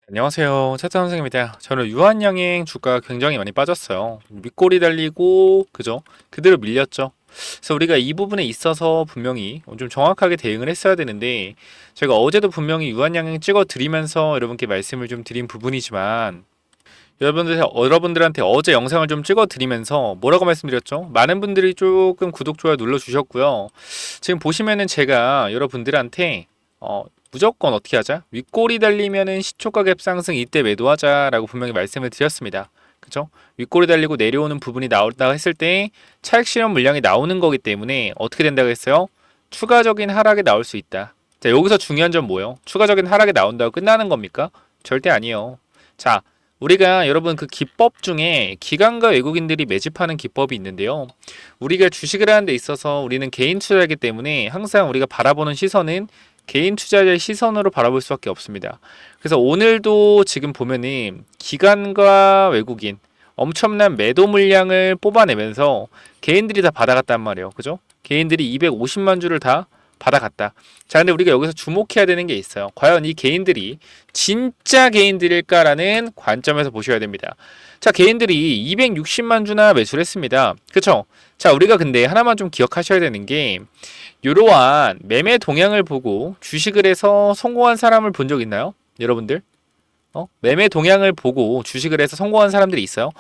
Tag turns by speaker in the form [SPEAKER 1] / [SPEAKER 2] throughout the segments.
[SPEAKER 1] 안녕하세요. 차트 선생님입니다. 저는 유한양행 주가가 굉장히 많이 빠졌어요. 윗골이 달리고 그죠? 그대로 밀렸죠. 그래서 우리가 이 부분에 있어서 분명히 좀 정확하게 대응을 했어야 되는데 제가 어제도 분명히 유한양행 찍어 드리면서 여러분께 말씀을 좀 드린 부분이지만 여러분들한테 어제 영상을 좀 찍어 드리면서 뭐라고 말씀드렸죠? 많은 분들이 조금 구독, 좋아요 눌러 주셨고요. 지금 보시면은 제가 여러분들한테 무조건 어떻게 하자? 윗골이 달리면은 시초가 갭 상승 이때 매도하자라고 분명히 말씀을 드렸습니다. 그죠? 윗골이 달리고 내려오는 부분이 나온다 했을 때 차익 실현 물량이 나오는 거기 때문에 어떻게 된다고 했어요? 추가적인 하락이 나올 수 있다. 자, 여기서 중요한 점 뭐예요? 추가적인 하락이 나온다고 끝나는 겁니까? 절대 아니에요. 자, 우리가 여러분 그 기법 중에 기관과 외국인들이 매집하는 기법이 있는데요. 우리가 주식을 하는 데 있어서 우리는 개인 투자이기 때문에 항상 우리가 바라보는 시선은 개인 투자자의 시선으로 바라볼 수밖에 없습니다. 그래서 오늘도 지금 보면은 기관과 외국인 엄청난 매도 물량을 뽑아내면서 개인들이 다 받아갔단 말이에요. 그죠? 개인들이 250만 주를 다 받아갔다. 자, 근데 우리가 여기서 주목해야 되는 게 있어요. 과연 이 개인들이 진짜 개인들일까라는 관점에서 보셔야 됩니다. 자, 개인들이 260만 주나 매수를 했습니다. 그쵸? 자, 우리가 근데 하나만 좀 기억하셔야 되는 게 이러한 매매 동향을 보고 주식을 해서 성공한 사람을 본 적 있나요? 여러분들? 매매 동향을 보고 주식을 해서 성공한 사람들이 있어요.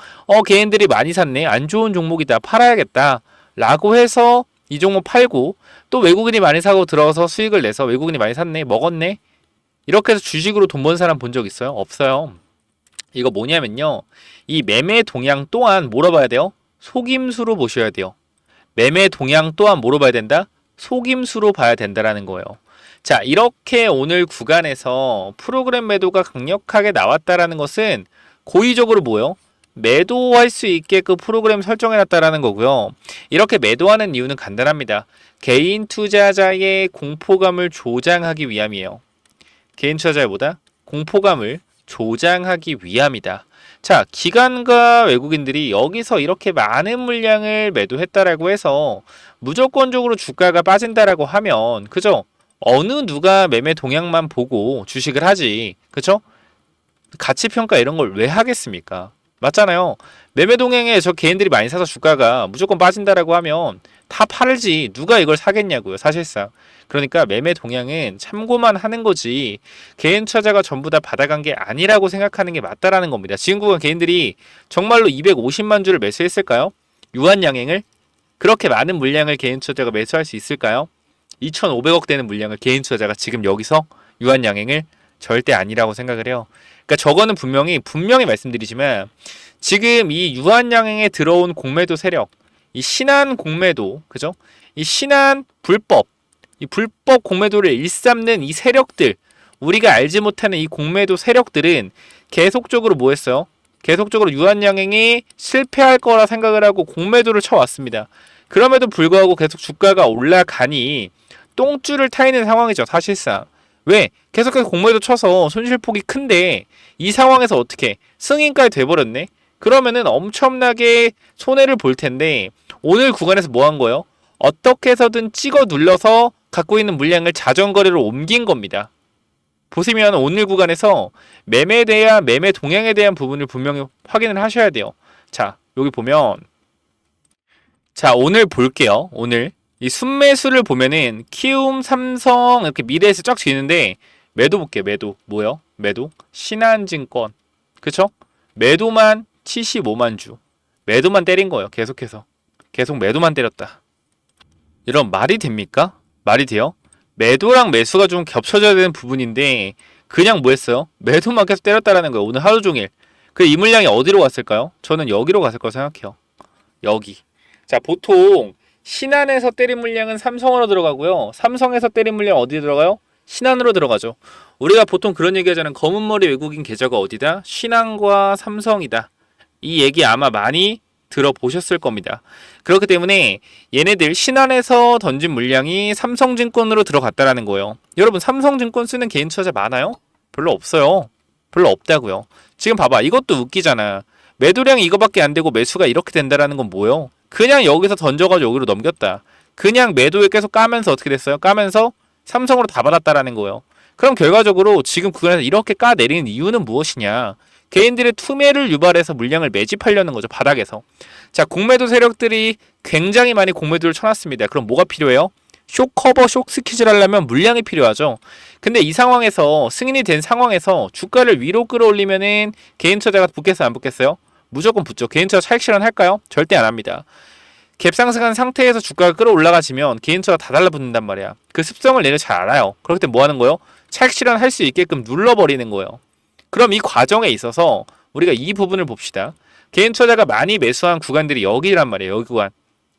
[SPEAKER 1] 개인들이 많이 샀네. 안 좋은 종목이다. 팔아야겠다. 라고 해서 이 종목 팔고 또 외국인이 많이 사고 들어서 수익을 내서 외국인이 많이 샀네. 먹었네. 이렇게 해서 주식으로 돈 번 사람 본 적 있어요? 없어요. 이거 뭐냐면요. 이 매매 동향 또한 뭐로 봐야 돼요? 속임수로 보셔야 돼요. 매매 동향 또한 뭐로 봐야 된다? 속임수로 봐야 된다라는 거예요. 자, 이렇게 오늘 구간에서 프로그램 매도가 강력하게 나왔다라는 것은 고의적으로 뭐예요? 매도할 수 있게끔 프로그램 설정해놨다라는 거고요. 이렇게 매도하는 이유는 간단합니다. 개인 투자자의 공포감을 조장하기 위함이에요. 개인 투자자보다 공포감을 조장하기 위함이다. 자, 기관과 외국인들이 여기서 이렇게 많은 물량을 매도했다라고 해서 무조건적으로 주가가 빠진다라고 하면 그죠? 어느 누가 매매 동향만 보고 주식을 하지. 그죠? 가치 평가 이런 걸 왜 하겠습니까? 맞잖아요. 매매 동향에 저 개인들이 많이 사서 주가가 무조건 빠진다라고 하면 다 팔지 누가 이걸 사겠냐고요, 사실상. 그러니까 매매 동향은 참고만 하는 거지 개인 투자자가 전부 다 받아간 게 아니라고 생각하는 게 맞다라는 겁니다. 지금 구간 개인들이 정말로 250만 주를 매수했을까요? 유한양행을 그렇게 많은 물량을 개인 투자자가 매수할 수 있을까요? 2,500억 되는 물량을 개인 투자자가 지금 여기서 유한양행을 절대 아니라고 생각을 해요. 그러니까 저거는 분명히 말씀드리지만 지금 이 유한양행에 들어온 공매도 세력, 이 신한 공매도, 그죠? 이 신한 불법, 이 불법 공매도를 일삼는 이 세력들, 우리가 알지 못하는 이 공매도 세력들은 계속적으로 뭐 했어요? 계속적으로 유한양행이 실패할 거라 생각을 하고 공매도를 쳐왔습니다. 그럼에도 불구하고 계속 주가가 올라가니 똥줄을 타 있는 상황이죠, 사실상. 왜? 계속해서 공매도 쳐서 손실폭이 큰데 이 상황에서 어떻게 승인까지 돼버렸네? 그러면은 엄청나게 손해를 볼 텐데 오늘 구간에서 뭐 한 거예요? 어떻게 해서든 찍어 눌러서 갖고 있는 물량을 자전거래로 옮긴 겁니다. 보시면 오늘 구간에서 매매에 대한 매매 동향에 대한 부분을 분명히 확인을 하셔야 돼요. 자, 여기 보면 자, 오늘 볼게요. 오늘 이 순매수를 보면은 키움, 삼성 이렇게 미래에서 쫙 지는데 매도 볼게요. 매도 뭐요? 매도 신한증권 그쵸? 매도만 75만 주 매도만 때린 거예요. 계속해서 계속 매도만 때렸다. 이런 말이 됩니까? 말이 돼요? 매도랑 매수가 좀 겹쳐져야 되는 부분인데 그냥 뭐 했어요? 매도만 계속 때렸다라는 거예요. 오늘 하루 종일. 그 이 물량이 어디로 갔을까요? 저는 여기로 갔을 거라고 생각해요. 여기. 자, 보통 신한에서 때린 물량은 삼성으로 들어가고요. 삼성에서 때린 물량 어디 들어가요? 신한으로 들어가죠. 우리가 보통 그런 얘기 하잖아요. 검은머리 외국인 계좌가 어디다? 신한과 삼성이다. 이 얘기 아마 많이 들어보셨을 겁니다. 그렇기 때문에 얘네들 신한에서 던진 물량이 삼성증권으로 들어갔다라는 거예요. 여러분 삼성증권 쓰는 개인 투자자 많아요? 별로 없어요. 별로 없다고요. 지금 봐봐. 이것도 웃기잖아. 매도량이 이거밖에 안 되고 매수가 이렇게 된다라는 건 뭐예요? 그냥 여기서 던져가지고 여기로 넘겼다. 그냥 매도에 계속 까면서 어떻게 됐어요? 까면서 삼성으로 다 받았다라는 거예요. 그럼 결과적으로 지금 구간에서 이렇게 까내리는 이유는 무엇이냐? 개인들의 투매를 유발해서 물량을 매집하려는 거죠. 바닥에서. 자, 공매도 세력들이 굉장히 많이 공매도를 쳐놨습니다. 그럼 뭐가 필요해요? 쇼 커버, 쇼 스퀴즈를 하려면 물량이 필요하죠. 근데 이 상황에서 승인이 된 상황에서 주가를 위로 끌어올리면은 개인 투자가 붙겠어요, 안 붙겠어요? 무조건 붙죠. 개인 투자 차익 실현할까요? 절대 안 합니다. 갭 상승한 상태에서 주가가 끌어올라가지면 개인 투자가 다 달라붙는단 말이야. 그 습성을 얘는 잘 알아요. 그럴 때 뭐 하는 거예요? 차익 실현할 수 있게끔 눌러버리는 거예요. 그럼 이 과정에 있어서 우리가 이 부분을 봅시다. 개인 투자가 많이 매수한 구간들이 여기란 말이에요. 여기 구간.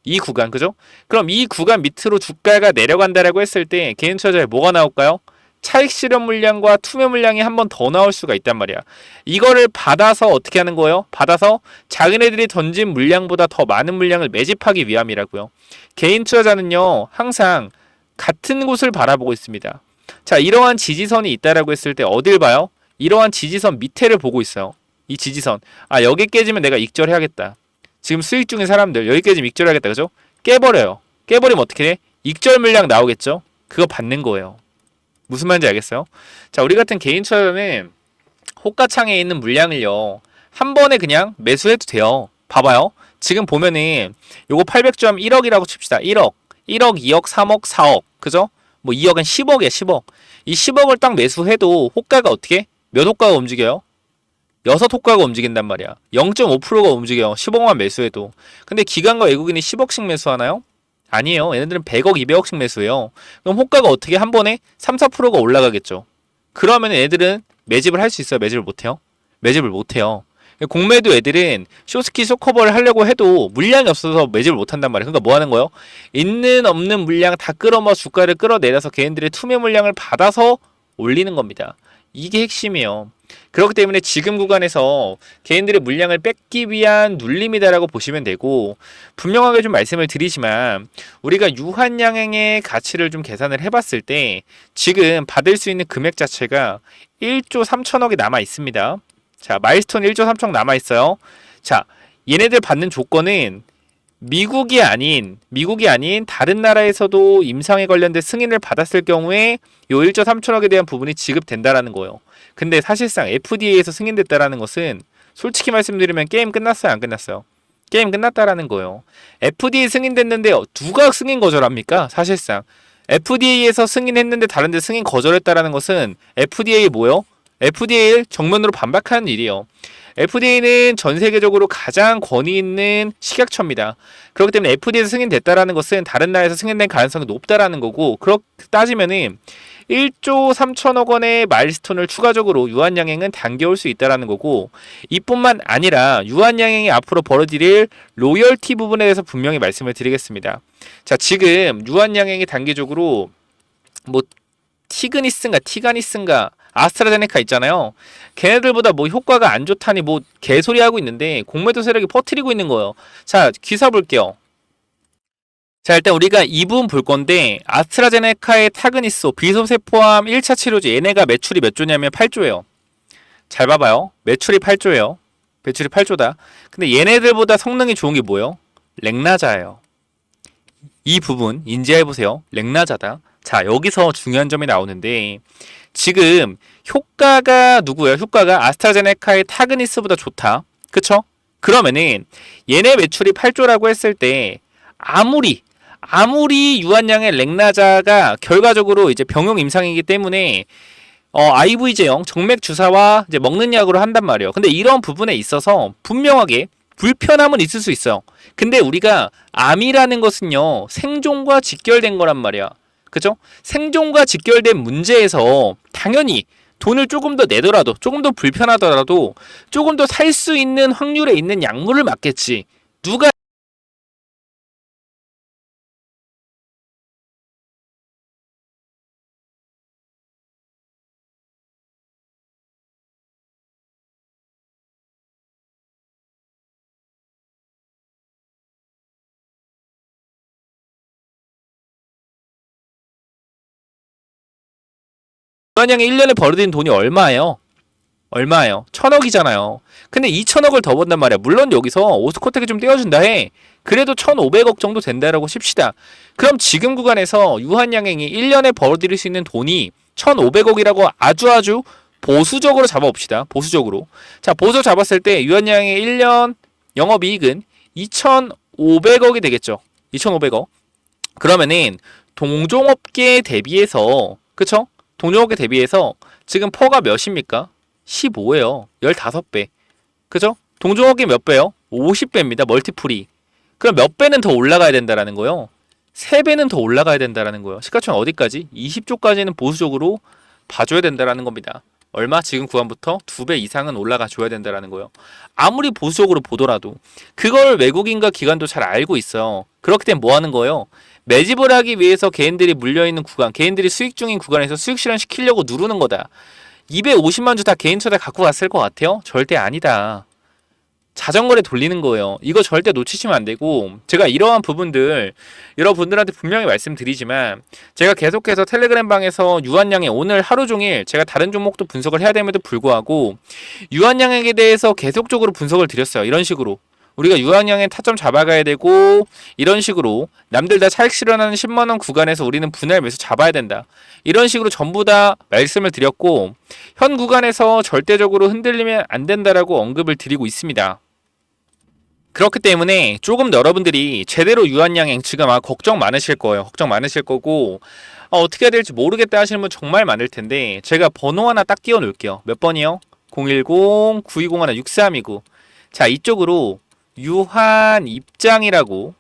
[SPEAKER 1] 이 구간, 그죠? 그럼 이 구간 밑으로 주가가 내려간다라고 했을 때 개인 투자자에 뭐가 나올까요? 차익 실현 물량과 투매 물량이 한 번 더 나올 수가 있단 말이야. 이거를 받아서 어떻게 하는 거예요? 받아서 자기네들이 던진 물량보다 더 많은 물량을 매집하기 위함이라고요. 개인 투자자는요, 항상 같은 곳을 바라보고 있습니다. 자, 이러한 지지선이 있다라고 했을 때 어딜 봐요? 이러한 지지선 밑에를 보고 있어요. 이 지지선. 아, 여기 깨지면 내가 익절해야겠다. 지금 수익 중인 사람들 여기 깨지면 익절해야겠다. 그죠? 깨버려요. 깨버리면 어떻게 돼? 익절 물량 나오겠죠? 그거 받는 거예요. 무슨 말인지 알겠어요? 자, 우리 같은 개인 투자자는 호가창에 있는 물량을요, 한 번에 그냥 매수해도 돼요. 봐봐요. 지금 보면은 요거 800점 1억이라고 칩시다. 1억, 2억, 3억, 4억. 그죠? 뭐 2억은 10억이야, 10억. 이 10억을 딱 매수해도 호가가 어떻게? 몇 호가가 움직여요? 6호가가 움직인단 말이야. 0.5%가 움직여요. 10억만 매수해도. 근데 기관과 외국인이 10억씩 매수하나요? 아니에요. 얘네들은 100억, 200억씩 매수해요. 그럼 호가가 어떻게 한 번에 3, 4%가 올라가겠죠. 그러면 애들은 매집을 할 수 있어요? 매집을 못해요? 매집을 못해요. 공매도 애들은 쇼스키 쇼커버를 하려고 해도 물량이 없어서 매집을 못한단 말이에요. 그러니까 뭐 하는 거예요? 있는 없는 물량 다 끌어모아 주가를 끌어내려서 개인들의 투매 물량을 받아서 올리는 겁니다. 이게 핵심이에요. 그렇기 때문에 지금 구간에서 개인들의 물량을 뺏기 위한 눌림이다라고 보시면 되고, 분명하게 좀 말씀을 드리지만 우리가 유한양행의 가치를 좀 계산을 해봤을 때 지금 받을 수 있는 금액 자체가 1조 3천억이 남아 있습니다. 자, 마일스톤 1조 3천억 남아 있어요. 자, 얘네들 받는 조건은 미국이 아닌 다른 나라에서도 임상에 관련된 승인을 받았을 경우에 요 1조 3천억에 대한 부분이 지급된다라는 거예요. 근데 사실상 FDA에서 승인됐다라는 것은 솔직히 말씀드리면 게임 끝났어요, 안 끝났어요? 게임 끝났다라는 거예요. FDA 승인됐는데 누가 승인 거절합니까? 사실상 FDA에서 승인했는데 다른 데 승인 거절했다라는 것은 FDA 뭐요? FDA를 정면으로 반박하는 일이에요. FDA는 전 세계적으로 가장 권위 있는 식약처입니다. 그렇기 때문에 FDA에서 승인됐다라는 것은 다른 나라에서 승인된 가능성이 높다라는 거고, 그렇게 따지면은 1조 3천억 원의 마일스톤을 추가적으로 유한양행은 당겨올 수 있다라는 거고, 이뿐만 아니라 유한양행이 앞으로 벌어들일 로열티 부분에 대해서 분명히 말씀을 드리겠습니다. 자, 지금 유한양행이 단기적으로 뭐 티가니슨가 아스트라제네카 있잖아요. 걔네들보다 뭐 효과가 안 좋다니 뭐 개소리 하고 있는데 공매도 세력이 퍼뜨리고 있는 거예요. 자, 기사 볼게요. 자, 일단 우리가 이 부분 볼 건데, 아스트라제네카의 타그니소, 비소세 포함 1차 치료제, 얘네가 매출이 몇 조냐면 8조예요. 잘 봐봐요. 매출이 8조예요. 매출이 8조다. 근데 얘네들보다 성능이 좋은 게 뭐예요? 렉나자예요. 이 부분 인지해보세요. 렉나자다. 자, 여기서 중요한 점이 나오는데, 지금 효과가 누구예요? 효과가 아스트라제네카의 타그니스보다 좋다. 그쵸? 그러면은 얘네 매출이 8조라고 했을 때 아무리 유한양의 렉나자가 결과적으로 이제 병용 임상이기 때문에 IV제형 정맥 주사와 이제 먹는 약으로 한단 말이에요. 근데 이런 부분에 있어서 분명하게 불편함은 있을 수 있어요. 근데 우리가 암이라는 것은요, 생존과 직결된 거란 말이야. 그죠? 생존과 직결된 문제에서 당연히 돈을 조금 더 내더라도, 조금 더 불편하더라도 조금 더 살 수 있는 확률에 있는 약물을 맞겠지. 누가 유한양이 1년에 벌어들인 돈이 얼마예요? 1,000억이잖아요. 근데 2,000억을 더 번단 말이야. 물론 여기서 오스코텍이 좀 떼어준다 해. 그래도 1,500억 정도 된다라고 칩시다. 그럼 지금 구간에서 유한양행이 1년에 벌어들일 수 있는 돈이 1,500억이라고 아주 보수적으로 잡아봅시다. 보수적으로. 자, 보수 잡았을 때 유한양의 1년 영업이익은 2,500억이 되겠죠. 2,500억. 그러면은 동종업계 대비해서 그쵸? 동종업계 대비해서 지금 퍼가 몇입니까? 15예요. 15배. 그죠? 동종업계 몇 배요? 50배입니다. 멀티플이. 그럼 몇 배는 더 올라가야 된다라는 거요. 3배는 더 올라가야 된다라는 거예요. 시가총액 어디까지? 20조까지는 보수적으로 봐줘야 된다라는 겁니다. 얼마? 지금 구간부터 2배 이상은 올라가 줘야 된다라는 거예요. 아무리 보수적으로 보더라도 그걸 외국인과 기관도 잘 알고 있어요. 그렇기 때문에 뭐 하는 거예요? 매집을 하기 위해서 개인들이 물려있는 구간, 개인들이 수익 중인 구간에서 수익 실현시키려고 누르는 거다. 250만 주 다 개인 초대 갖고 갔을 것 같아요? 절대 아니다. 자전거를 돌리는 거예요. 이거 절대 놓치시면 안 되고, 제가 이러한 부분들 여러분들한테 분명히 말씀드리지만, 제가 계속해서 텔레그램 방에서 유한양의 오늘 하루 종일 제가 다른 종목도 분석을 해야 됨에도 불구하고 유한양에게 대해서 계속적으로 분석을 드렸어요. 이런 식으로 우리가 유한양의 타점 잡아가야 되고, 이런 식으로 남들 다 차익 실현하는 10만원 구간에서 우리는 분할 매수 잡아야 된다. 이런 식으로 전부 다 말씀을 드렸고, 현 구간에서 절대적으로 흔들리면 안 된다라고 언급을 드리고 있습니다. 그렇기 때문에 조금 더 여러분들이 제대로 유한양행 지금 걱정 많으실 거예요. 걱정 많으실 거고, 어떻게 해야 될지 모르겠다 하시는 분 정말 많을 텐데, 제가 번호 하나 딱 띄워 놓을게요. 몇 번이요? 010-9201-6329. 자, 이쪽으로 유한 입장이라고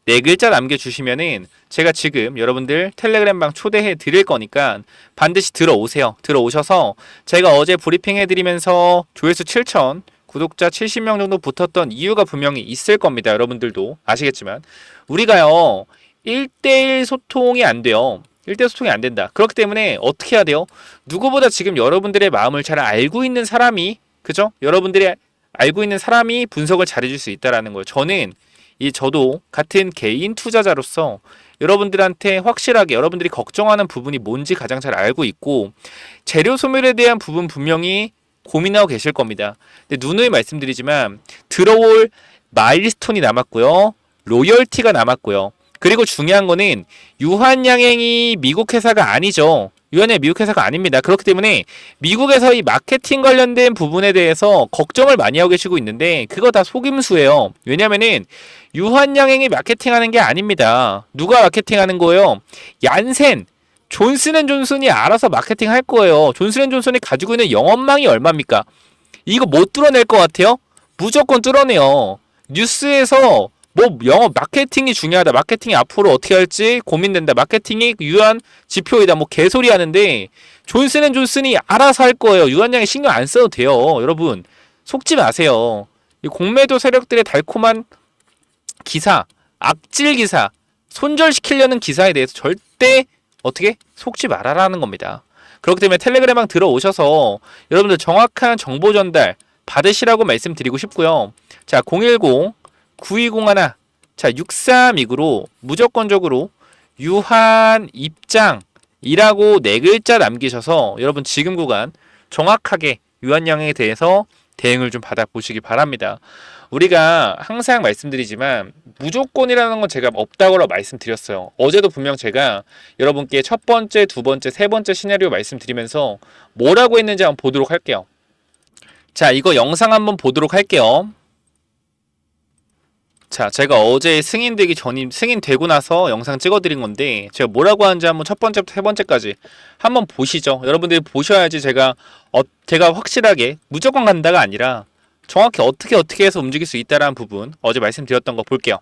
[SPEAKER 1] 네 글자 남겨주시면은 제가 지금 여러분들 텔레그램 방 초대해 드릴 거니까 반드시 들어오세요. 들어오셔서 제가 어제 브리핑 해드리면서 조회수 7,000, 구독자 70명 정도 붙었던 이유가 분명히 있을 겁니다. 여러분들도 아시겠지만 우리가요 1대1 소통이 안 돼요. 1대1 소통이 안 된다. 그렇기 때문에 어떻게 해야 돼요? 누구보다 지금 여러분들의 마음을 잘 알고 있는 사람이, 그죠? 여러분들이 알고 있는 사람이 분석을 잘해줄 수 있다라는 거예요. 저도 같은 개인 투자자로서 여러분들한테 확실하게 여러분들이 걱정하는 부분이 뭔지 가장 잘 알고 있고, 재료 소멸에 대한 부분 분명히 고민하고 계실 겁니다. 근데 누누이 말씀드리지만 들어올 마일스톤이 남았고요. 로열티가 남았고요. 그리고 중요한 거는 유한양행이 미국 회사가 아니죠. 유한양행 미국 회사가 아닙니다. 그렇기 때문에 미국에서 이 마케팅 관련된 부분에 대해서 걱정을 많이 하고 계시고 있는데 그거 다 속임수예요. 왜냐면은 유한양행이 마케팅하는 게 아닙니다. 누가 마케팅하는 거예요? 얀센, 존슨앤존슨이 알아서 마케팅 할 거예요. 존슨앤존슨이 가지고 있는 영업망이 얼마입니까? 이거 못 뚫어낼 것 같아요? 무조건 뚫어내요. 뉴스에서 뭐 영업 마케팅이 중요하다. 마케팅이 앞으로 어떻게 할지 고민된다. 마케팅이 유한 지표이다. 뭐 개소리 하는데 존슨앤존슨이 알아서 할 거예요. 유한양에 신경 안 써도 돼요. 여러분 속지 마세요. 이 공매도 세력들의 달콤한 기사, 악질 기사, 손절시키려는 기사에 대해서 절대 어떻게 속지 말아라는 겁니다. 그렇기 때문에 텔레그램방 들어오셔서 여러분들 정확한 정보 전달 받으시라고 말씀드리고 싶고요. 자, 010-9201 자 6329로 무조건적으로 유한 입장이라고 네 글자 남기셔서 여러분 지금 구간 정확하게 유한양에 대해서 대응을 좀 받아보시기 바랍니다. 우리가 항상 말씀드리지만 무조건이라는 건 제가 없다고 말씀드렸어요. 어제도 분명 제가 여러분께 첫 번째, 두 번째, 세 번째 시나리오 말씀드리면서 뭐라고 했는지 한번 보도록 할게요. 자, 이거 영상 한번 보도록 할게요. 자, 제가 어제 승인되고 나서 영상 찍어드린 건데 제가 뭐라고 하는지 한번 첫 번째부터 세 번째까지 한번 보시죠. 여러분들이 보셔야지 제가 확실하게 무조건 간다가 아니라 정확히 어떻게 해서 움직일 수 있다라는 부분 어제 말씀드렸던 거 볼게요.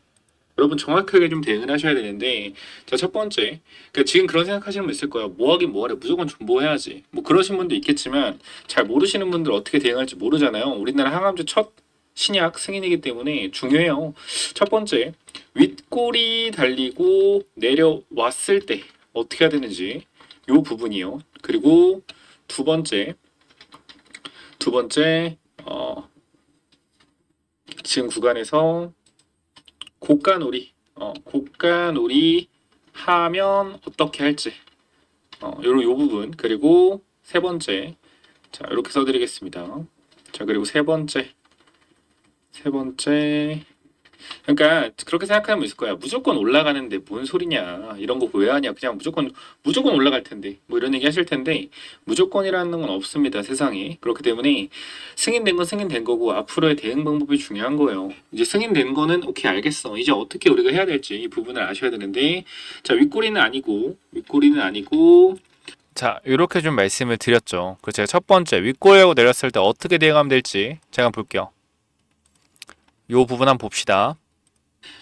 [SPEAKER 1] 여러분 정확하게 좀 대응을 하셔야 되는데, 자, 첫 번째, 그러니까 지금 그런 생각하시는 분 있을 거예요. 뭐 하긴 뭐하래, 무조건 존버해야지. 뭐 그러신 분도 있겠지만 잘 모르시는 분들 어떻게 대응할지 모르잖아요. 우리나라 항암제 첫 신약 승인이기 때문에 중요해요. 첫 번째, 윗골이 달리고 내려왔을 때 어떻게 해야 되는지 요 부분이요. 그리고 두 번째, 지금 구간에서 고가놀이 하면 어떻게 할지 요 부분. 그리고 세 번째, 자 이렇게 써드리겠습니다. 자 그리고 세 번째 그러니까 그렇게 생각하면 있을 거야. 무조건 올라가는데 뭔 소리냐. 이런 거 왜 하냐. 그냥 무조건 올라갈 텐데. 뭐 이런 얘기 하실 텐데 무조건이라는 건 없습니다. 세상에. 그렇기 때문에 승인된 건 승인된 거고 앞으로의 대응 방법이 중요한 거예요. 이제 승인된 거는 오케이 알겠어. 이제 어떻게 우리가 해야 될지 이 부분을 아셔야 되는데 자, 윗꼬리는 아니고 자, 이렇게 좀 말씀을 드렸죠. 그래서 제가 첫 번째 윗꼬리하고 내렸을 때 어떻게 대응하면 될지 제가 한번 볼게요. 요 부분 한번 봅시다.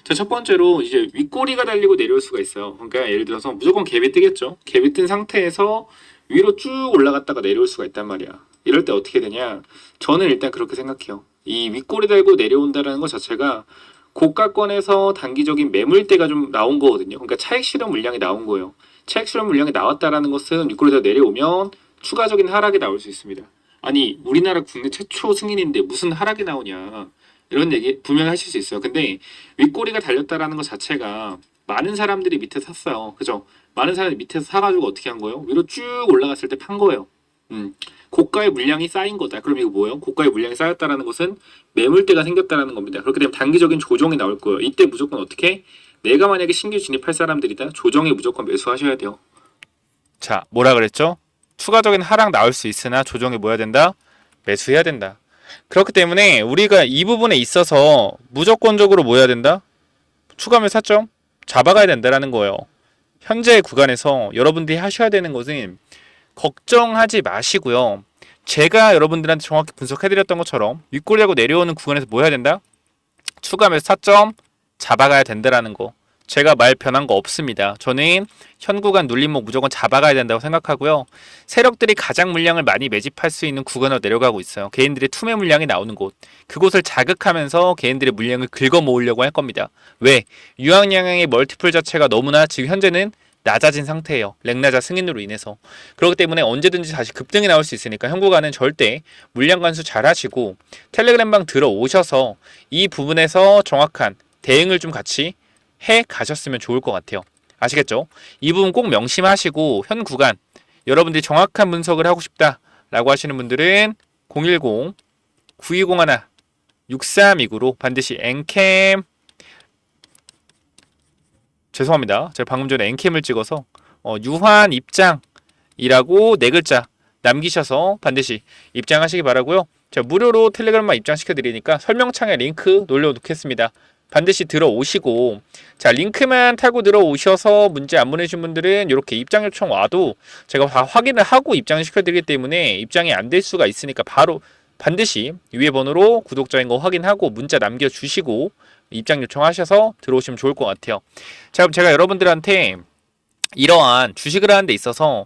[SPEAKER 1] 자, 첫 번째로 이제 윗꼬리가 달리고 내려올 수가 있어요. 그러니까 예를 들어서 무조건 갭이 뜨겠죠. 갭이 뜬 상태에서 위로 쭉 올라갔다가 내려올 수가 있단 말이야. 이럴 때 어떻게 되냐? 저는 일단 그렇게 생각해요. 이 윗꼬리 달고 내려온다는 것 자체가 고가권에서 단기적인 매물대가 좀 나온 거거든요. 그러니까 차익 실현 물량이 나온 거예요. 차익 실현 물량이 나왔다라는 것은 윗꼬리 달고 내려오면 추가적인 하락이 나올 수 있습니다. 아니, 우리나라 국내 최초 승인인데 무슨 하락이 나오냐? 이런 얘기 분명히 하실 수 있어요. 근데 윗꼬리가 달렸다라는 것 자체가 많은 사람들이 밑에 샀어요. 그죠? 많은 사람들이 밑에서 사가지고 어떻게 한 거예요? 위로 쭉 올라갔을 때 판 거예요. 고가의 물량이 쌓인 거다. 그럼 이거 뭐예요? 고가의 물량이 쌓였다라는 것은 매물대가 생겼다라는 겁니다. 그렇게 되면 단기적인 조정이 나올 거예요. 이때 무조건 어떻게? 내가 만약에 신규 진입할 사람들이다. 조정에 무조건 매수하셔야 돼요. 자, 뭐라 그랬죠? 추가적인 하락 나올 수 있으나 조정에 뭐 해야 된다? 매수해야 된다. 그렇기 때문에 우리가 이 부분에 있어서 무조건적으로 뭐 해야 된다? 추가매수 사점 잡아가야 된다라는 거예요. 현재 구간에서 여러분들이 하셔야 되는 것은 걱정하지 마시고요. 제가 여러분들한테 정확히 분석해드렸던 것처럼 윗꼬리하고 내려오는 구간에서 뭐 해야 된다? 추가매수 사점 잡아가야 된다라는 거. 제가 말 변한 거 없습니다. 저는 현 구간 눌림목 무조건 잡아가야 된다고 생각하고요. 세력들이 가장 물량을 많이 매집할 수 있는 구간으로 내려가고 있어요. 개인들의 투매 물량이 나오는 곳. 그곳을 자극하면서 개인들의 물량을 긁어 모으려고 할 겁니다. 왜? 유황양행의 멀티플 자체가 너무나 지금 현재는 낮아진 상태예요. 렉나자 승인으로 인해서. 그렇기 때문에 언제든지 다시 급등이 나올 수 있으니까 현 구간은 절대 물량 관수 잘 하시고 텔레그램방 들어오셔서 이 부분에서 정확한 대응을 좀 같이 해 가셨으면 좋을 것 같아요. 아시겠죠? 이 부분 꼭 명심하시고 현 구간 여러분들이 정확한 분석을 하고 싶다라고 하시는 분들은 010-9201-6329로 반드시 엔캠 죄송합니다. 제가 방금 전에 엔캠을 찍어서 유한 입장이라고 네 글자 남기셔서 반드시 입장하시기 바라고요. 제가 무료로 텔레그램만 입장시켜 드리니까 설명창에 링크 올려놓겠습니다. 반드시 들어오시고 자 링크만 타고 들어오셔서 문제 안 보내신 분들은 이렇게 입장 요청 와도 제가 다 확인을 하고 입장을 시켜드리기 때문에 입장이 안 될 수가 있으니까 바로 반드시 위에 번호로 구독자인 거 확인하고 문자 남겨주시고 입장 요청하셔서 들어오시면 좋을 것 같아요. 자 그럼 제가 여러분들한테 이러한 주식을 하는 데 있어서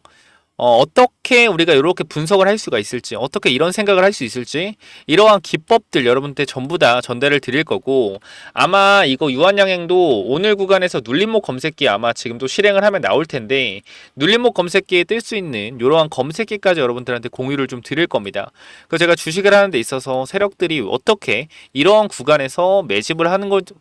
[SPEAKER 1] 어떻게 우리가 이렇게 분석을 할 수가 있을지, 어떻게 이런 생각을 할 수 있을지, 이러한 기법들 여러분한테 전부 다 전달을 드릴 거고, 아마 이거 유한양행도 오늘 구간에서 눌림목 검색기 아마 지금도 실행을 하면 나올 텐데, 눌림목 검색기에 뜰 수 있는 이러한 검색기까지 여러분들한테 공유를 좀 드릴 겁니다. 그래서 제가 주식을 하는 데 있어서 세력들이 어떻게 이러한 구간에서 매집을 하는 건지,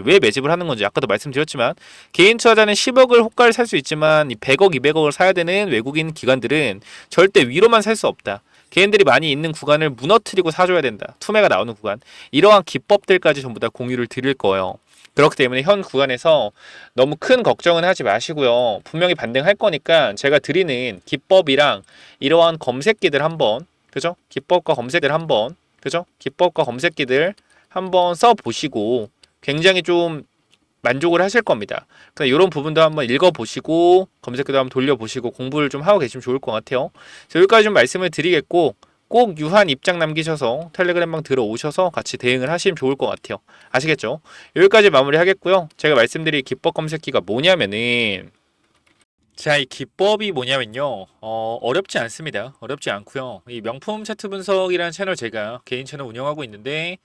[SPEAKER 1] 왜 매집을 하는 건지, 아까도 말씀드렸지만, 개인 투자자는 10억을 호가를 살 수 있지만, 100억, 200억을 사야 되는 외국인 기관들은 절대 위로만 살 수 없다. 개인들이 많이 있는 구간을 무너뜨리고 사줘야 된다. 투매가 나오는 구간. 이러한 기법들까지 전부 다 공유를 드릴 거예요. 그렇기 때문에 현 구간에서 너무 큰 걱정은 하지 마시고요. 분명히 반등할 거니까 제가 드리는 기법이랑 이러한 검색기들 한번, 그죠? 기법과 검색들 한번, 그죠? 기법과 검색기들 한번 써보시고 굉장히 좀 만족을 하실 겁니다. 그래서 이런 부분도 한번 읽어보시고 검색기도 한번 돌려보시고 공부를 좀 하고 계시면 좋을 것 같아요. 여기까지 좀 말씀을 드리겠고 꼭 유한 입장 남기셔서 텔레그램방 들어오셔서 같이 대응을 하시면 좋을 것 같아요. 아시겠죠? 여기까지 마무리 하겠고요. 제가 말씀드릴 기법 검색기가 뭐냐면은 자, 이 기법이 뭐냐면요. 어렵지 않습니다. 어렵지 않고요. 이 명품 차트 분석이라는 채널 제가 개인 채널 운영하고 있는데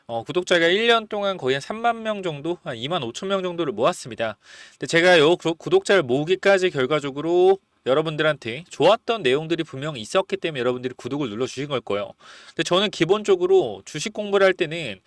[SPEAKER 1] 구독자가 1년 동안 거의 한 3만 명 정도, 한 2만 5천 명 정도를 모았습니다. 근데 제가 요 구독자를 모으기까지 결과적으로 여러분들한테 좋았던 내용들이 분명히 있었기 때문에 여러분들이 구독을 눌러주신 걸 거예요. 근데 저는 기본적으로 주식 공부를 할 때는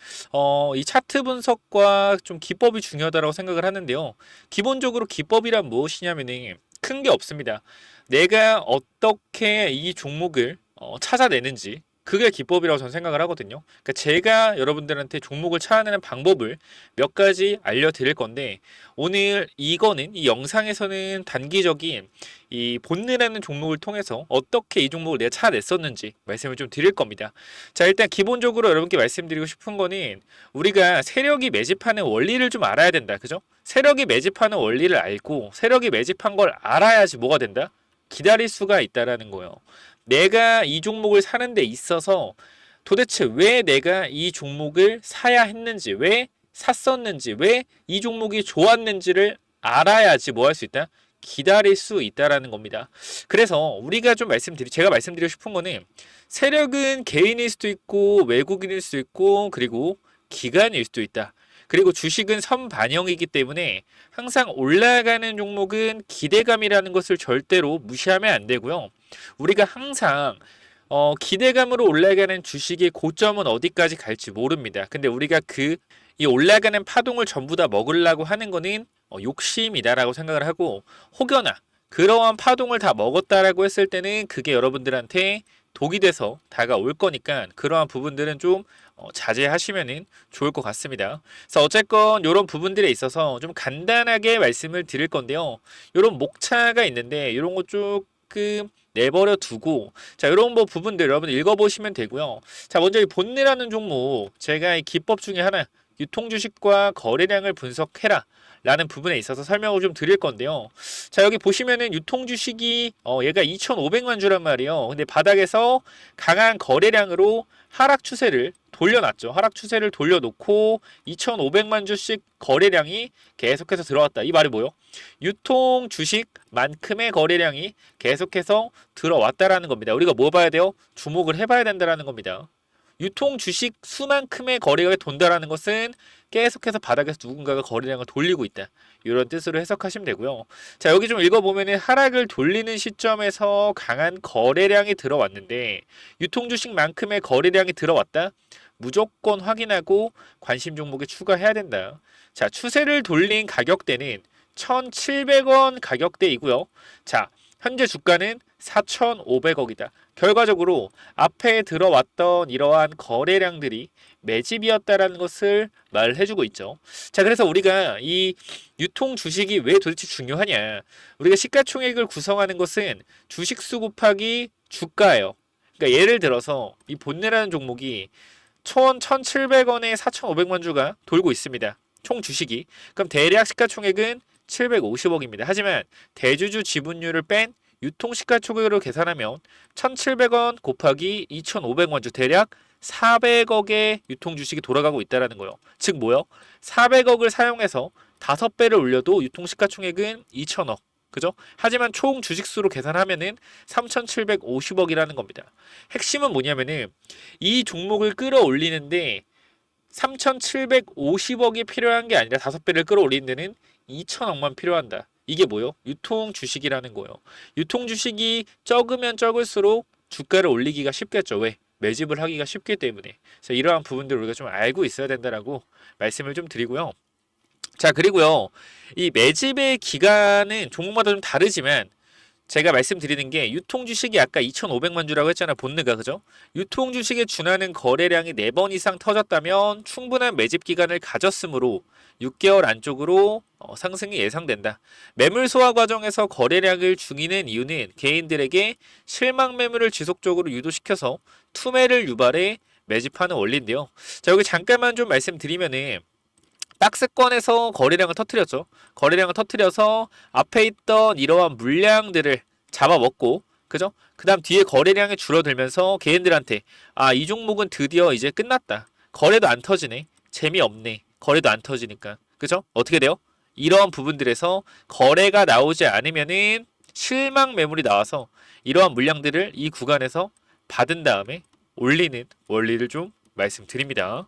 [SPEAKER 1] 이 차트 분석과 좀 기법이 중요하다고 생각을 하는데요. 기본적으로 기법이란 무엇이냐면은 큰 게 없습니다. 내가 어떻게 이 종목을 찾아내는지, 그게 기법이라고 저는 생각을 하거든요. 그러니까 제가 여러분들한테 종목을 찾아내는 방법을 몇 가지 알려드릴 건데, 오늘 이거는 이 영상에서는 단기적인 이 본느라는 종목을 통해서 어떻게 이 종목을 내가 찾아냈었는지 말씀을 좀 드릴 겁니다. 자, 일단 기본적으로 여러분께 말씀드리고 싶은 거는, 우리가 세력이 매집하는 원리를 좀 알아야 된다. 그죠? 세력이 매집하는 원리를 알고 세력이 매집한 걸 알아야지 뭐가 된다? 기다릴 수가 있다라는 거예요. 내가 이 종목을 사는 데 있어서 도대체 왜 내가 이 종목을 사야 했는지, 왜 샀었는지, 왜 이 종목이 좋았는지를 알아야지 뭐 할 수 있다? 기다릴 수 있다라는 겁니다. 그래서 우리가 좀 제가 말씀드리고 싶은 거는, 세력은 개인일 수도 있고 외국인일 수도 있고 그리고 기관일 수도 있다. 그리고 주식은 선반영이기 때문에 항상 올라가는 종목은 기대감이라는 것을 절대로 무시하면 안 되고요. 우리가 항상 기대감으로 올라가는 주식의 고점은 어디까지 갈지 모릅니다. 근데 우리가 이 올라가는 파동을 전부 다 먹으려고 하는 거는 욕심이다라고 생각을 하고, 혹여나 그러한 파동을 다 먹었다라고 했을 때는 그게 여러분들한테 독이 돼서 다가올 거니까 그러한 부분들은 좀 자제하시면 좋을 것 같습니다. 그래서 어쨌건 이런 부분들에 있어서 좀 간단하게 말씀을 드릴 건데요. 이런 목차가 있는데 이런 거 조금 내버려 두고, 자, 이런 부분들 여러분 읽어보시면 되고요. 자, 먼저 이 본느라는 종목, 제가 이 기법 중에 하나, 유통주식과 거래량을 분석해라 라는 부분에 있어서 설명을 좀 드릴 건데요. 자, 여기 보시면은 유통주식이 얘가 2,500만 주란 말이에요. 근데 바닥에서 강한 거래량으로 하락 추세를 돌려놨죠. 하락 추세를 돌려놓고 2,500만 주씩 거래량이 계속해서 들어왔다. 이 말이 뭐요? 유통 주식만큼의 거래량이 계속해서 들어왔다라는 겁니다. 우리가 뭐 봐야 돼요? 주목을 해봐야 된다라는 겁니다. 유통 주식 수만큼의 거래가 돈다라는 것은 계속해서 바닥에서 누군가가 거래량을 돌리고 있다, 이런 뜻으로 해석하시면 되고요. 자, 여기 좀 읽어보면은 하락을 돌리는 시점에서 강한 거래량이 들어왔는데, 유통 주식만큼의 거래량이 들어왔다? 무조건 확인하고 관심 종목에 추가해야 된다. 자, 추세를 돌린 가격대는 1,700원 가격대이고요. 자, 현재 주가는 4,500억이다. 결과적으로 앞에 들어왔던 이러한 거래량들이 매집이었다라는 것을 말해주고 있죠. 자, 그래서 우리가 이 유통 주식이 왜 도대체 중요하냐? 우리가 시가총액을 구성하는 것은 주식수 곱하기 주가예요. 그러니까 예를 들어서 이 본네라는 종목이 1,700원에 4,500만 주가 돌고 있습니다. 총 주식이. 그럼 대략 시가총액은 750억입니다. 하지만 대주주 지분율을 뺀 유통시가총액으로 계산하면 1,700원 곱하기 2,500원 주 대략 400억의 유통주식이 돌아가고 있다는 거예요. 즉 뭐요? 400억을 사용해서 5배를 올려도 유통시가총액은 2,000억. 그죠? 하지만 총 주식수로 계산하면은 3,750억이라는 겁니다. 핵심은 뭐냐면은 이 종목을 끌어올리는데 3,750억이 필요한 게 아니라 5배를 끌어올리는 데는 2,000억만 필요한다. 이게 뭐요? 유통 주식이라는 거예요. 유통 주식이 적으면 적을수록 주가를 올리기가 쉽겠죠. 왜? 매집을 하기가 쉽기 때문에. 그래서 이러한 부분들을 우리가 좀 알고 있어야 된다라고 말씀을 좀 드리고요. 자, 그리고요, 이 매집의 기간은 종목마다 좀 다르지만 제가 말씀드리는 게, 유통 주식이 아까 2,500만 주라고 했잖아, 본느가. 그죠? 유통 주식에 준하는 거래량이 4번 이상 터졌다면 충분한 매집 기간을 가졌으므로 6개월 안쪽으로 상승이 예상된다. 매물 소화 과정에서 거래량을 중이는 이유는 개인들에게 실망 매물을 지속적으로 유도시켜서 투매를 유발해 매집하는 원리인데요. 자, 여기 잠깐만 좀 말씀드리면은, 박스권에서 거래량을 터뜨렸죠. 거래량을 터뜨려서 앞에 있던 이러한 물량들을 잡아먹고, 그죠? 그 다음 뒤에 거래량이 줄어들면서 개인들한테, 아, 이 종목은 드디어 이제 끝났다. 거래도 안 터지네. 재미없네. 거래도 안 터지니까. 그죠? 어떻게 돼요? 이러한 부분들에서 거래가 나오지 않으면은 실망 매물이 나와서 이러한 물량들을 이 구간에서 받은 다음에 올리는 원리를 좀 말씀드립니다.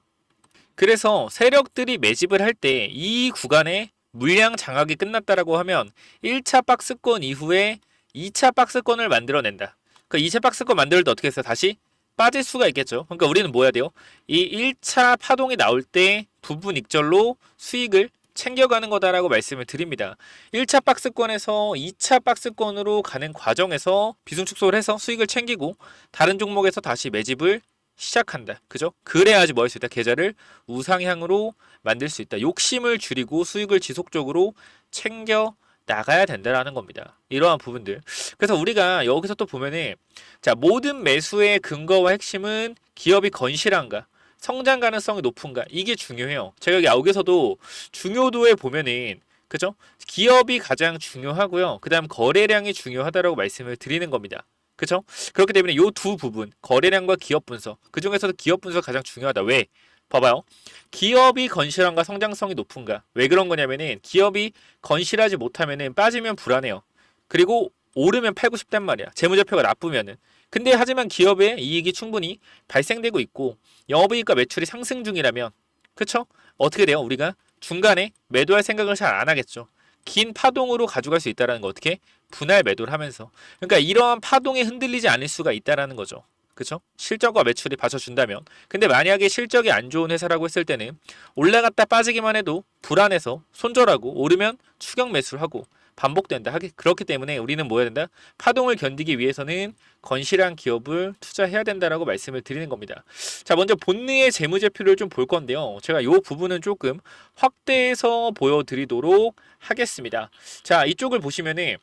[SPEAKER 1] 그래서 세력들이 매집을 할 때 이 구간에 물량 장악이 끝났다라고 하면 1차 박스권 이후에 2차 박스권을 만들어낸다. 그 2차 박스권 만들 때 어떻게 해서 다시 빠질 수가 있겠죠. 그러니까 우리는 뭐 해야 돼요? 이 1차 파동이 나올 때 부분 익절로 수익을 챙겨가는 거다라고 말씀을 드립니다. 1차 박스권에서 2차 박스권으로 가는 과정에서 비중 축소를 해서 수익을 챙기고 다른 종목에서 다시 매집을 시작한다. 그죠? 그래야지 뭐 할 수 있다. 계좌를 우상향으로 만들 수 있다. 욕심을 줄이고 수익을 지속적으로 챙겨 나가야 된다라는 겁니다. 이러한 부분들. 그래서 우리가 여기서 또 보면은 자, 모든 매수의 근거와 핵심은 기업이 건실한가, 성장 가능성이 높은가, 이게 중요해요. 제가 여기서도 중요도에 보면은 그죠? 기업이 가장 중요하고요. 그다음 거래량이 중요하다라고 말씀을 드리는 겁니다. 그죠? 그렇기 때문에 이 두 부분, 거래량과 기업 분석, 그 중에서도 기업 분석 가장 중요하다. 왜? 봐봐요. 기업이 건실한가, 성장성이 높은가. 왜 그런 거냐면은 기업이 건실하지 못하면은 빠지면 불안해요. 그리고 오르면 팔고 싶단 말이야. 재무제표가 나쁘면은. 근데 하지만 기업의 이익이 충분히 발생되고 있고 영업이익과 매출이 상승 중이라면, 그쵸? 어떻게 돼요? 우리가 중간에 매도할 생각을 잘 안 하겠죠. 긴 파동으로 가져갈 수 있다는 거. 어떻게? 분할 매도를 하면서. 그러니까 이러한 파동에 흔들리지 않을 수가 있다는 거죠. 그쵸? 실적과 매출이 받쳐준다면. 근데 만약에 실적이 안 좋은 회사라고 했을 때는 올라갔다 빠지기만 해도 불안해서 손절하고, 오르면 추격 매수를 하고 반복된다. 그렇기 때문에 우리는 뭐 해야 된다? 파동을 견디기 위해서는 건실한 기업을 투자해야 된다라고 말씀을 드리는 겁니다. 자, 먼저 본내의 재무제표를 좀 볼 건데요. 제가 이 부분은 조금 확대해서 보여드리도록 하겠습니다. 자, 이쪽을 보시면은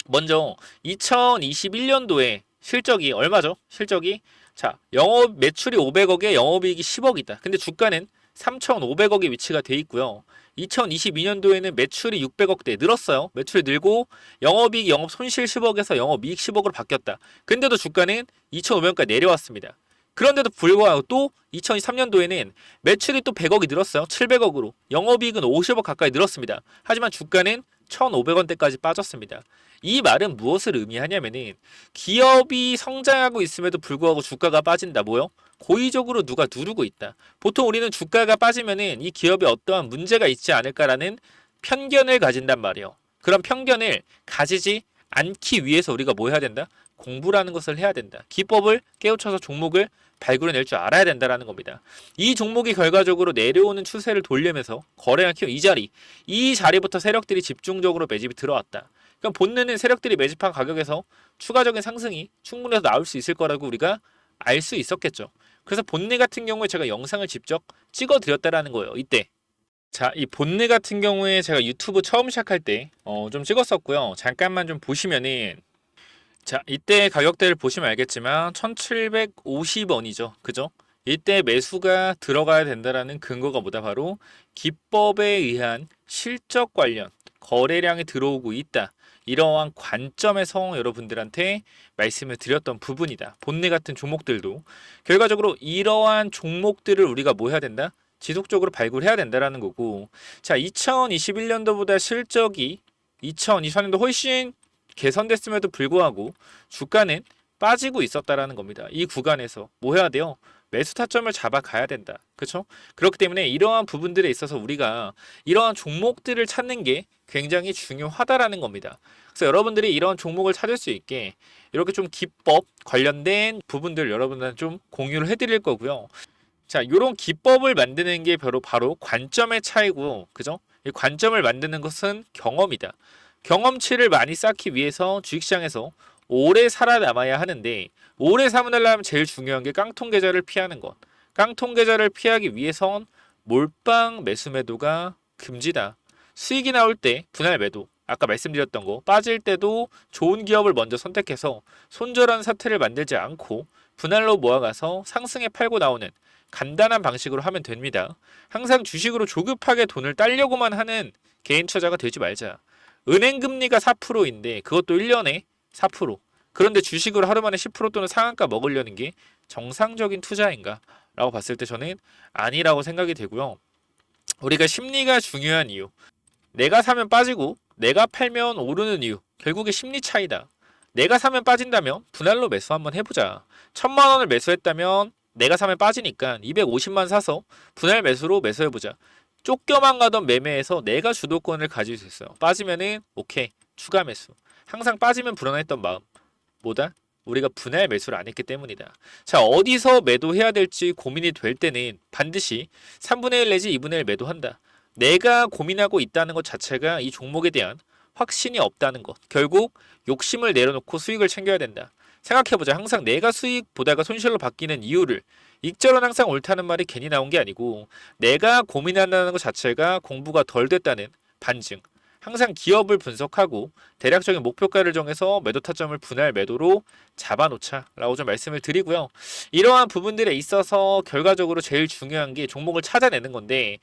[SPEAKER 1] 먼저 2021년도에 실적이 얼마죠? 실적이 자, 영업 매출이 500억에 영업이익이 10억이다. 근데 주가는 3,500억에 위치가 돼 있고요. 2022년도에는 매출이 600억대 늘었어요. 매출이 늘고 영업이익, 영업 손실 10억에서 영업이익 10억으로 바뀌었다. 근데도 주가는 2,500원까지 내려왔습니다. 그런데도 불구하고 또 2023년도에는 매출이 또 100억이 늘었어요. 700억으로. 영업이익은 50억 가까이 늘었습니다. 하지만 주가는 1,500원대까지 빠졌습니다. 이 말은 무엇을 의미하냐면은 기업이 성장하고 있음에도 불구하고 주가가 빠진다. 뭐요? 고의적으로 누가 누르고 있다. 보통 우리는 주가가 빠지면은 이 기업에 어떠한 문제가 있지 않을까라는 편견을 가진단 말이에요. 그런 편견을 가지지 않기 위해서 우리가 뭐 해야 된다? 공부라는 것을 해야 된다. 기법을 깨우쳐서 종목을 발굴해낼 줄 알아야 된다는 겁니다. 이 종목이 결과적으로 내려오는 추세를 돌리면서 거래량 키워 이 자리부터 세력들이 집중적으로 매집이 들어왔다. 그럼 본능은 세력들이 매집한 가격에서 추가적인 상승이 충분해서 나올 수 있을 거라고 우리가 알 수 있었겠죠. 그래서 본능 같은 경우에 제가 영상을 직접 찍어 드렸다라는 거예요. 이때. 자, 이 본능 같은 경우에 제가 유튜브 처음 시작할 때 좀 찍었었고요. 잠깐만 좀 보시면은 자, 이때 가격대를 보시면 알겠지만 1750원이죠. 그죠? 이때 매수가 들어가야 된다라는 근거가 뭐다? 바로 기법에 의한 실적 관련 거래량이 들어오고 있다. 이러한 관점에서 여러분들한테 말씀을 드렸던 부분이다. 본내 같은 종목들도 결과적으로 이러한 종목들을 우리가 뭐 해야 된다? 지속적으로 발굴해야 된다라는 거고. 자, 2021년도보다 실적이 2024년도 훨씬 개선됐음에도 불구하고 주가는 빠지고 있었다라는 겁니다. 이 구간에서 뭐 해야 돼요? 매수 타점을 잡아가야 된다. 그렇죠? 그렇기 때문에 이러한 부분들에 있어서 우리가 이러한 종목들을 찾는 게 굉장히 중요하다라는 겁니다. 그래서 여러분들이 이러한 종목을 찾을 수 있게 이렇게 좀 기법 관련된 부분들 여러분들한테 좀 공유를 해드릴 거고요. 자, 이런 기법을 만드는 게 바로 관점의 차이고, 그죠? 이 관점을 만드는 것은 경험이다. 경험치를 많이 쌓기 위해서 주식시장에서 오래 살아남아야 하는데, 오래 살아남으려면 제일 중요한 게 깡통 계좌를 피하는 것. 깡통 계좌를 피하기 위해선 몰빵 매수 매도가 금지다. 수익이 나올 때 분할 매도. 아까 말씀드렸던 거 빠질 때도 좋은 기업을 먼저 선택해서 손절한 사태를 만들지 않고 분할로 모아가서 상승에 팔고 나오는 간단한 방식으로 하면 됩니다. 항상 주식으로 조급하게 돈을 따려고만 하는 개인 투자가 되지 말자. 은행 금리가 4%인데 그것도 1년에 4%. 그런데 주식으로 하루 만에 10% 또는 상한가 먹으려는 게 정상적인 투자인가? 라고 봤을 때 저는 아니라고 생각이 되고요. 우리가 심리가 중요한 이유. 내가 사면 빠지고 내가 팔면 오르는 이유. 결국에 심리 차이다. 내가 사면 빠진다면 분할로 매수 한번 해보자. 1,000만 원을 매수했다면 내가 사면 빠지니까 250만 사서 분할 매수로 매수해보자. 쫓겨만 가던 매매에서 내가 주도권을 가질 수 있어요. 빠지면은 오케이 추가 매수. 항상 빠지면 불안했던 마음 뭐다? 우리가 분할 매수를 안 했기 때문이다. 자, 어디서 매도해야 될지 고민이 될 때는 반드시 3분의 1 내지 2분의 1 매도한다. 내가 고민하고 있다는 것 자체가 이 종목에 대한 확신이 없다는 것. 결국 욕심을 내려놓고 수익을 챙겨야 된다. 생각해보자. 항상 내가 수익 보다가 손실로 바뀌는 이유를, 익절은 항상 옳다는 말이 괜히 나온 게 아니고 내가 고민한다는 것 자체가 공부가 덜 됐다는 반증. 항상 기업을 분석하고 대략적인 목표가를 정해서 매도 타점을 분할 매도로 잡아놓자라고 좀 말씀을 드리고요. 이러한 부분들에 있어서 결과적으로 제일 중요한 게 종목을 찾아내는 건데,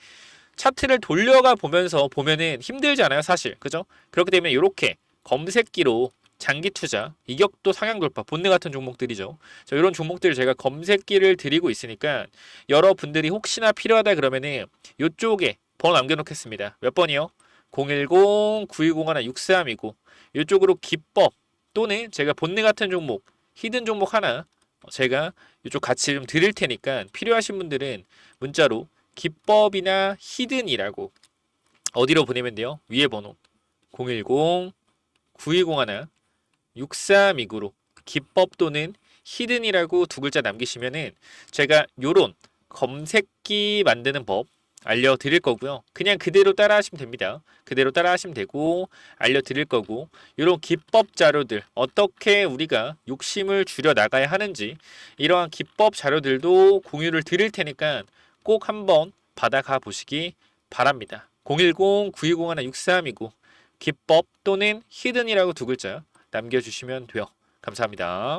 [SPEAKER 1] 차트를 돌려가 보면서 보면은 힘들잖아요, 사실. 그죠? 그렇기 때문에 이렇게 검색기로 장기 투자, 이격도 상향 돌파, 본능 같은 종목들이죠. 이런 종목들을 제가 검색기를 드리고 있으니까 여러분들이 혹시나 필요하다 그러면은 이쪽에 번호 남겨놓겠습니다. 몇 번이요? 010-9201-6329. 이쪽으로 기법 또는 제가 본능 같은 종목, 히든 종목 하나 제가 이쪽 같이 좀 드릴 테니까 필요하신 분들은 문자로 기법이나 히든이라고 어디로 보내면 돼요? 위에 번호 010-9201-6329로 기법 또는 히든이라고 두 글자 남기시면은 제가 요런 검색기 만드는 법 알려드릴 거고요. 그냥 그대로 따라하시면 됩니다. 그대로 따라하시면 되고 알려드릴 거고, 이런 기법 자료들 어떻게 우리가 욕심을 줄여 나가야 하는지 이러한 기법 자료들도 공유를 드릴 테니까 꼭 한번 받아가 보시기 바랍니다. 010-9201-6329 기법 또는 히든이라고 두 글자 남겨주시면 돼요. 감사합니다.